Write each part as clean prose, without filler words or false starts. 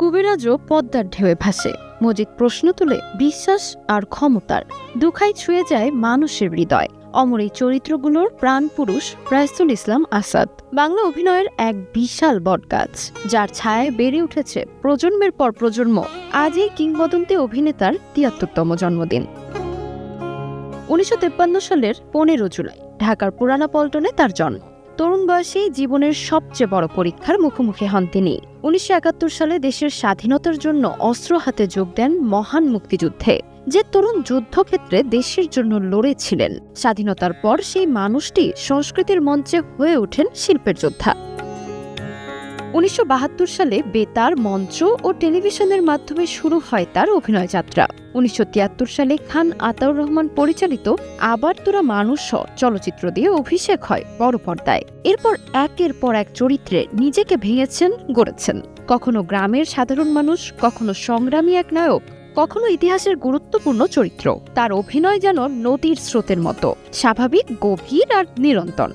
কুবেরাজও পদ্মার ঢেউয়ে ভাসে। মজিদ প্রশ্ন তুলে বিশ্বাস আর ক্ষমতার। দুখাই ছুঁয়ে যায় মানুষের হৃদয়। অমর এই চরিত্রগুলোর প্রাণ পুরুষ রাইসুল ইসলাম আসাদ বাংলা অভিনয়ের এক বিশাল বটগাছ, যার ছায়ায় বেড়ে উঠেছে প্রজন্মের পর প্রজন্ম। আজ এই কিংবদন্তি অভিনেতার ৭৩তম জন্মদিন। ১৯৫৩ সালের ১৫ জুলাই ঢাকার পুরানা পল্টনে তার জন্ম। তরুণ বয়সেই জীবনের সবচেয়ে বড় পরীক্ষার মুখোমুখি হন তিনি। ১৯৭১ সালে দেশের স্বাধীনতার জন্য অস্ত্র হাতে যোগ দেন মহান মুক্তিযুদ্ধে। যে তরুণ যুদ্ধক্ষেত্রে দেশের জন্য লড়েছিলেন, স্বাধীনতার পর সেই মানুষটি সংস্কৃতির মঞ্চে হয়ে ওঠেন শিল্পের যোদ্ধা। ১৯৭২ সালে বেতার, মঞ্চ ও টেলিভিশনের মাধ্যমে শুরু হয় তার অভিনয় যাত্রা। ১৯৭৩ সালে খান আতাউর রহমান পরিচালিত আবার তোরা মানুষ চলচ্চিত্র দিয়ে অভিষেক হয় বড় পর্দায়। এরপর একের পর এক চরিত্রে নিজেকে ভেঙেছেন, গড়েছেন। কখনো গ্রামের সাধারণ মানুষ, কখনো সংগ্রামী এক নায়ক, কখনো ইতিহাসের গুরুত্বপূর্ণ চরিত্র। তার অভিনয় যেন নদীর স্রোতের মতো, স্বাভাবিক, গভীর আর নিরন্তর।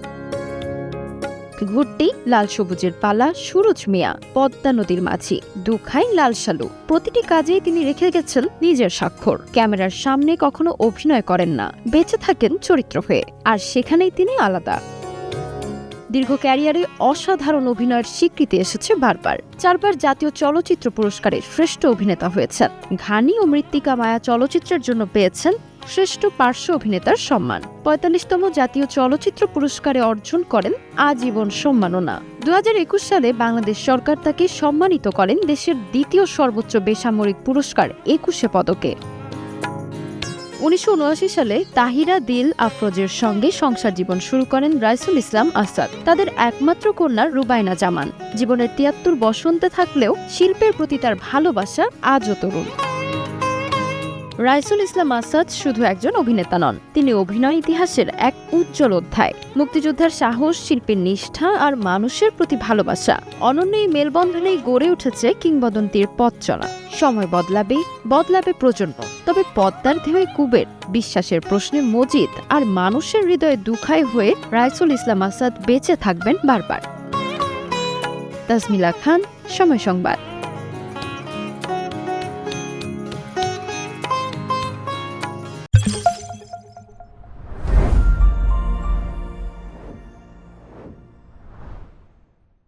ঘুরটি, লাল সবুজের পালা, সুরজ মিয়া, পদ্মা নদীর মাঝি, দুখাই, লাল সালু, প্রতিটি কাজেই তিনি রেখে গেছেন নিজের স্বাক্ষর। ক্যামেরার সামনে কখনো অভিনয় করেন না, বেঁচে থাকেন চরিত্র হয়ে, আর সেখানেই তিনি আলাদা। দীর্ঘ ক্যারিয়ারে অসাধারণ অভিনয়ের স্বীকৃতি এসেছে বারবার। ৪ বার জাতীয় চলচ্চিত্র পুরস্কারের শ্রেষ্ঠ অভিনেতা হয়েছেন। ঘানি ও মৃত্তিকা মায়া চলচ্চিত্রের জন্য পেয়েছেন শ্রেষ্ঠ পার্শ্ব অভিনেতার সম্মান। ৪৫তম জাতীয় চলচ্চিত্র পুরস্কারে অর্জন করেন আজীবন সম্মাননা। ২০২১ সালে বাংলাদেশ সরকার তাকে সম্মানিত করেন দেশের দ্বিতীয় সর্বোচ্চ বেসামরিক পুরস্কার ২১ পদকে। ১৯৭৯ সালে তাহিরা দিল আফরোজের সঙ্গে সংসার জীবন শুরু করেন রাইসুল ইসলাম আসাদ। তাদের একমাত্র কন্যা রুবাইনা জামান। জীবনের ৭৩ বসন্তে থাকলেও শিল্পের প্রতি তার ভালোবাসা আজও তরুণ। রাইসুল ইসলাম আসাদ শুধু একজন অভিনেতা নন, তিনি অভিনয় ইতিহাসের এক উজ্জ্বল অধ্যায়। মুক্তিযোদ্ধার সাহস, শিল্পীর নিষ্ঠা আর মানুষের প্রতি ভালোবাসা, অনন্য এই মেলবন্ধনেই গড়ে উঠেছে কিংবদন্তির পথ চলা। সময় বদলাবে প্রজন্ম, তবে পদ্মার ঢেউয়ে কুবের, বিশ্বাসের প্রশ্নে মজিদ আর মানুষের হৃদয়ে দুখাই হয়ে রাইসুল ইসলাম আসাদ বেঁচে থাকবেন বারবার। তাজমিলা খান, সময় সংবাদ।